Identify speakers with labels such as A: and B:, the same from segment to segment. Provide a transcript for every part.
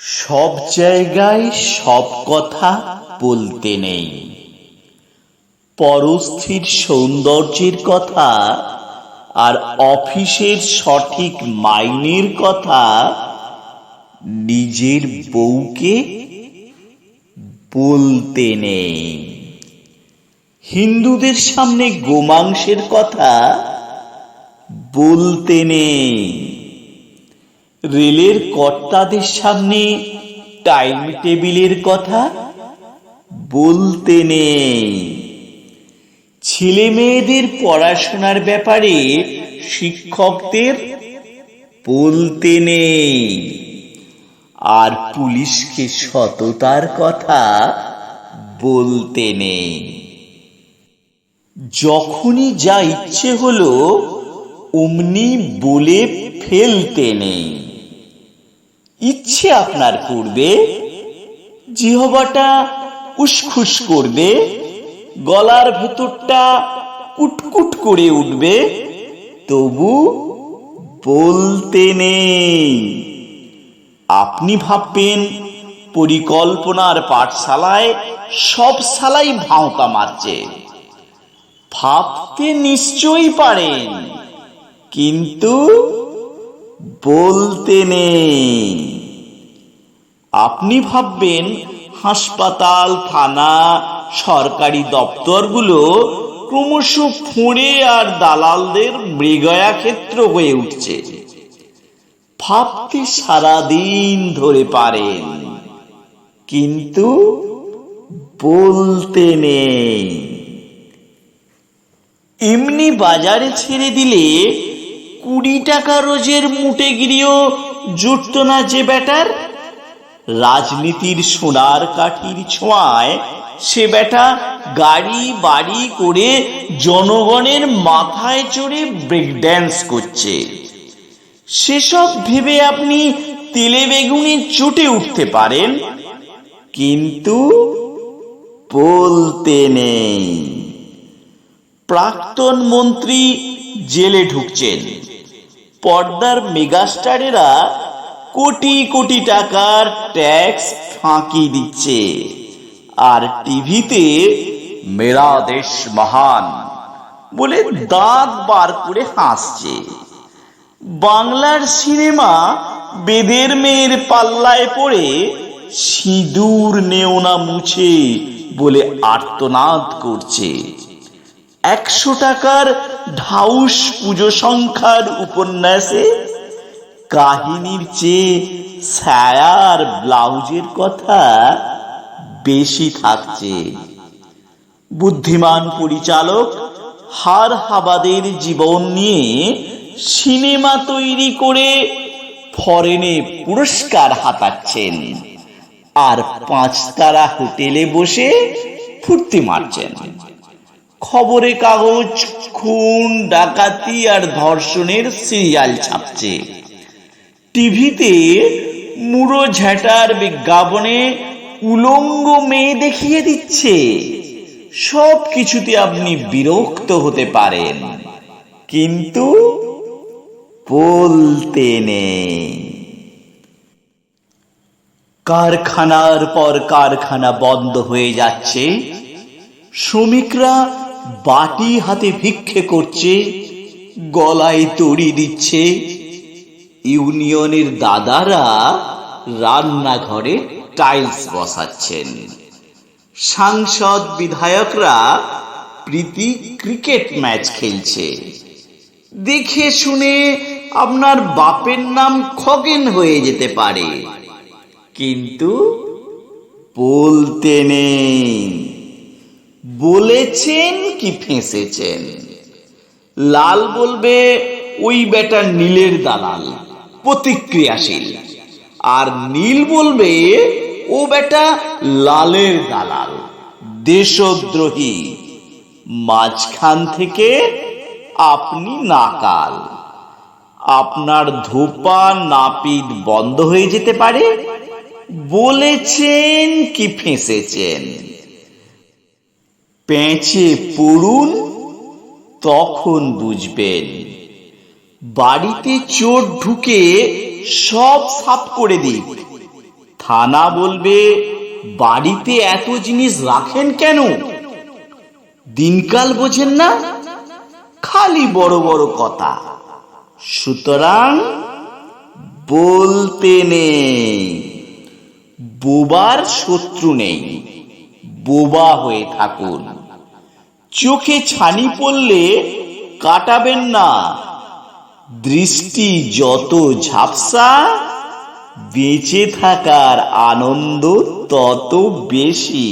A: সব জায়গায় সব কথা বলতে নেই। পরস্থির সৌন্দর্যের কথা আর অফিসের সঠিক মাইনের কথা নিজের বউকে বলতে নেই। হিন্দুদের সামনে গোমাংসের কথা বলতে নেই। রেলের কর্তাদের সামনে টাইম টেবিলের কথা বলতে নেই। ছেলে মেয়েদের পড়াশোনার ব্যাপারে শিক্ষকদের বলতে নেই। আর পুলিশকে সততার কথা বলতে নেই। যখনই যা ইচ্ছে হলো অমনি বলে ফেলতে নেই। ইচ্ছে আপনার করবে, জিহ্বাটা উসখুস করবে, গলার ভেতরটা কুটকুট করে উঠবে, তবু বলতে নেই। আপনি ভাববেন পরিকল্পনার পাঠশালায় সব শালাই ভাঁওতা মারছে। ভাবতে নিশ্চয়ই পারেন, কিন্তু বলতে নেই। আপনি ভাববেন হাসপাতাল, থানা, সরকারি দপ্তরগুলো ক্রমশ ফোঁড়ে আর দালালদের মৃগয়া ক্ষেত্র হয়ে উঠছে। ভাবতে সারাদিন ধরে পারেন, কিন্তু বলতে নেই। এমনি বাজারে ছেড়ে দিলে 20 টাকা রোজের মুটেগিরিও জুটত না যে বেটার। রাজনীতির সোনার কাঠির ছোঁয়ায় সে বেটা গাড়ি বাড়ি করে জনগণের মাথায় চড়ে ব্রেক ড্যান্স করছে। সেসব ভেবে আপনি তেলে বেগুনে চটে উঠতে পারেন, কিন্তু বলতে নেই। প্রাক্তন মন্ত্রী জেলে ঢুকছেন, পর্দার মেগাস্টারেরা কোটি কোটি টাকার ট্যাক্স ফাঁকি দিচ্ছে, আর টিভিতে মেরা দেশ মহান বলে দাঁত বার করে হাসছে। বাংলার সিনেমা বেদের মেয়ের পাল্লায় পড়ে সিঁদুর নেওনা মুছে বলে আর্তনাদ করছে। 100 টাকার ঢাউস পুজো সংখ্যার উপন্যাসে কাহিনীর চেয়ে ছায়ার ব্লাউজের কথা বেশি থাকছে। বুদ্ধিমান পরিচালক হার হাবাদের জীবন নিয়ে সিনেমা তৈরি করে ফরেনে পুরস্কার হাতাচ্ছেন, আর 5 তারা হোটেলে বসে ফুর্তি মারছেন। খবরে কাগজ খুন, ডাকাতি আর ধর্ষণের সিরিয়াল ছাপছে। টিভিতে মুড়ো ঝ্যাটার বিজ্ঞাপনে উলঙ্গ মেয়ে দেখিয়ে দিচ্ছে। সব কিছুতে আপনি বিরক্ত হতে পারেন, কিন্তু বলতে নেই। কারখানার পর কারখানা বন্ধ হয়ে যাচ্ছে। শ্রমিকরা বাটি হাতে ভিক্ষে করছে, গলায় তড়ি দিচ্ছে। ইউনিয়নের দাদারা রান্নাঘরে টাইলস বসাচ্ছেন। সাংসদ বিধায়করা প্রীতি ক্রিকেট ম্যাচ খেলছে। দেখে শুনে আপনার বাপের নাম খগেন হয়ে যেতে পারে, কিন্তু বলতে নেই। বলেছেন কি ফেঁসেছেন? লাল বলবে ওই বেটা নীলের দালাল, প্রতিক্রিয়াশীল। আর নীল বলবে ও বেটা লালের দালাল, দেশদ্রোহী। মাঝখান থেকে আপনি নাকাল। আপনার ধোপা নাপিত বন্ধ হয়ে যেতে পারে। বলেছেন কি ফেঁসেছেন? পেঁচে পড়ুন, তখন বুঝবেন। বাড়িতে চোর ঢুকে সব সাফ করে দিক, থানা বলবে বাড়িতে এত জিনিস রাখেন কেন? দিনকাল বোঝেন না, খালি বড় বড় কথা। সুতরাং বলতে নেই। বোবার শত্রু নেই, বোবা হয়ে থাকুন। চোখে ছানি পড়লে কাটাবেন না। দৃষ্টি যত ঝাপসা, বেঁচে থাকার আনন্দ তত বেশি।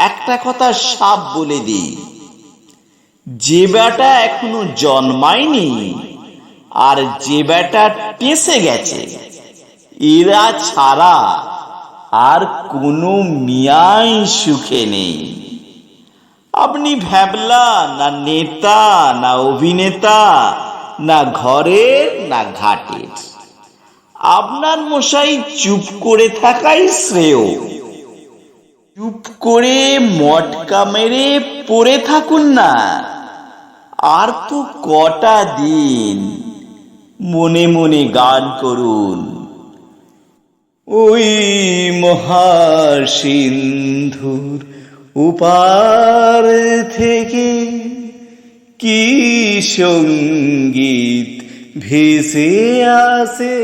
A: একটা কথা সাফ বলে দিই, যে বেটা এখনো জন্মায়নি আর যে বেটা টেসে গেছে, এরা ছাড়া আর কোনো মিয়াই সুখে নেই। আপনি ভ্যাবলা না নেতা না অভিনেতা, না ঘরের না ঘাটের। আপনার মশাই চুপ করে থাকাই শ্রেয়। চুপ করে মটকা মেরে পড়ে থাকুন না। আর তো কটা দিন, মনে মনে গান করুন। ওই মহাসিন্ধুর উপার থেকে কি সঙ্গীত ভেসে আসে।